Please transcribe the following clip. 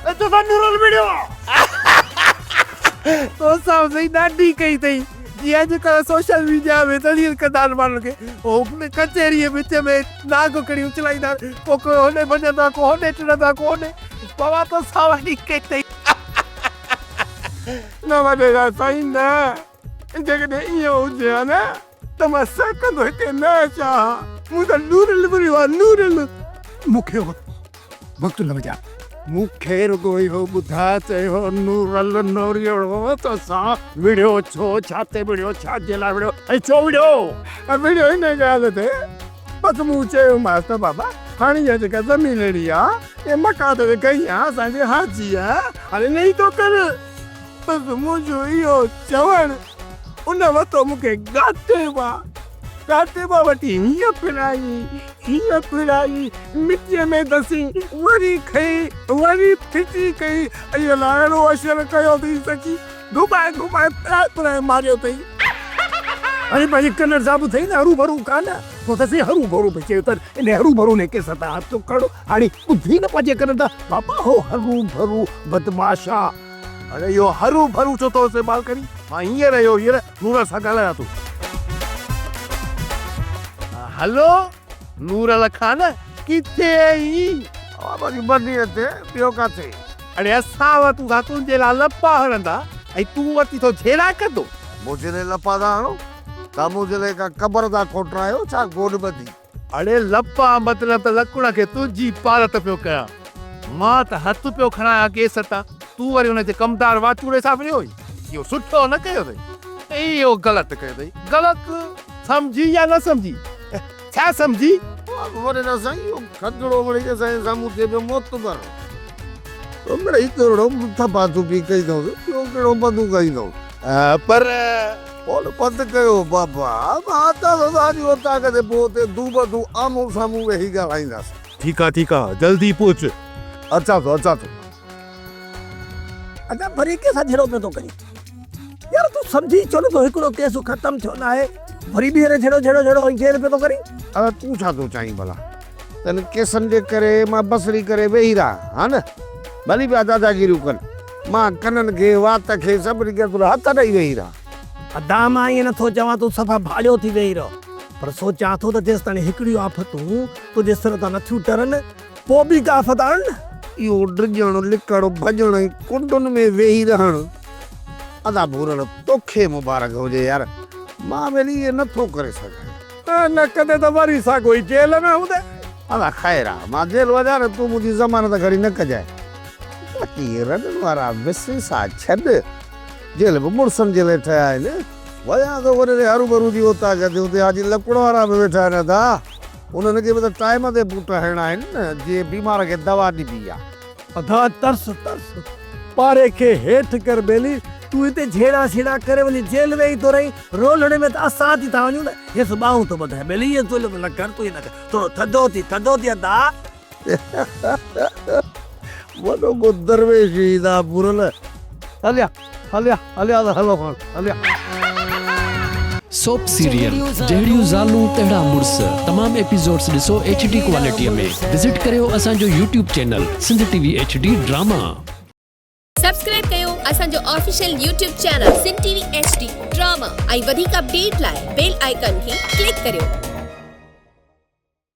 तो नूरल वीडियो तो सब सही डाडी कई थई जी अॼुकल्ह सोशल मीडिया में तरील कंदा माण्हुनि खे हो कचहरीअ विच में नाग खणी उछलाईंदा पोइ को होॾे भॼंदा को होॾे टिड़ंदा को होॾे बाबा तो सावड़ी कई थई न वॾेरा साईं न जेकॾहिं इहो हुजे हा न त मां सकंदो हिते न अचां मूं त नूरल वीडियो आहे नूरल मूंखे वक़्तु न विझा मूंखे रुॻो इहो ॿुधा चयो नूरल नोरियो त असां विड़ियो छो छा ते विड़ियो छाजे लाइ विड़ियो ऐं छो विड़ियो विड़ियो हिन ॻाल्हि ते बसि मूं चयोमांसि त बाबा हाणे इहा जेका ज़मीन अहिड़ी आहे इहा मकान ते कई आहे असांजे हाजी आहे हाणे न ई थो कर बसि मुंहिंजो इहो चवणु उन वक़्तु मूंखे गाटे वठी हीअं पिड़ाई मिटीअ में दसी वरी खई वरी फिटी कई इहो अहिड़ो अशर कयो अथई सची घुमाए पिड़ाए मारियो अथई अरे पंहिंजे कनर सां अथई न हरू भरू कान पोइ त हरू भरू पई चयो त इन हरू भरू ने कंहिं सां हथ खड़ो हाणे ॿुधी न पंहिंजे कन था बाबा हो हरू भरू बदमाशा अरे इहो हरू भरू छो थो इस्तेमालु करी मां हींअर नूरल सां ॻाल्हायां थो हेलो नूरल खान किथे आई बनी ते ॿियो काथे अरे असां वटि खां तुंहिंजे लाइ लपा हणंदा ऐं तूं वठी थो झेड़ा कंदो मुंहिंजे लाइ लपा था हणो तव्हां मुंहिंजे लाइ का क़बर था खोटरायो छा गोॾ ॿधी अड़े लपा मतिलब त लकुण खे तुंहिंजी पारत पियो कयां मां त हथ पियो खणायां केस तां तूं वरी हुन ते कमदार वाचूड़े सां विड़ियो इहो सुठो न कयो अथई इहो ग़लति कयो अथई ग़लति सम्झी या न सम्झी छा सम्झी वरे न साईं खदड़ो वड़ी के साईं सामू ते पे मौत कर हमरे इतरो थपा थुपी कई दो क्यों केड़ो बंदू कई दो पर बोल पत कयो बाबा माता दादी होता कदे पोते दूबदू आमू सामू वेही गालाइंदास ठीक है जल्दी पहुंच अच्छा तो अदा भरी के साथ झेड़ो पे तो करी यार तू समझी चलो तो हिकड़ो केस खत्म थियो ना है भरी भी रे झेड़ो जेल पे तो करी अब तू छा तो चाही भला तने केसन जे करे मां बसरी करे वेही रहा हां न भली बि दादागिरी कन मां कनन के वात के सबरी के तुर हथ ॾेई वेही रहा अदा मां ये न थो चवा तू सफा भाड़ियो थी वेही रहो पर सोचा थो त जेस ताणी हिकड़ी आफतूं तुझे सिर तां नथियूं टरन पो भी का आफत आन इहो ड्रिजणो लिकड़ो भजणो कुंडुन में वेही रहण अदा भूरल तोखे मुबारक हुजे यार मां वरी ये नथो करे सघां न कदे त वरी सा कोई जेल में हूंदे अदा खैर आहे मां जेल वञा न तूं मुंहिंजी ज़मानत खणी न कजाए बाक़ी रॾण वारा विसे सां छॾ जेल बि मुड़ुसनि जे लाइ ठहिया आहिनि वञा थो वरी हरू भरू जी उता कदे हुते अॼु लकड़ वारा बि वेठा आहिनि था उन्हनि खे बि त टाइम ते बूटा हणणा आहिनि न जीअं बीमार खे दवा ॾिबी आहे अदा तरस पारे खे हेठि कर बेली तू इते झेड़ा छेड़ा करे वनी जेल वेही तो रही रोलड़े में त असां थी था वञूं न हे सुबाऊं तो ॿुधाए बेली ये तो न कर तो ये न कर थोड़ो थधो थी अदा वॾो को दरवेश ईंदा बुरल हलिया सोप सीरियल जहिड़ियूं ज़ालूं तहिड़ा मुड़स तमाम एपिसोड्स ॾिसो HD क्वालिटीअ में विजिट करियो असांजो YouTube channel Sindh TV HD drama subscribe कयो असांजो official YouTube channel Sindh TV HD drama ऐं वधीक अपडेट लाइ बेल आइकन खे क्लिक करियो।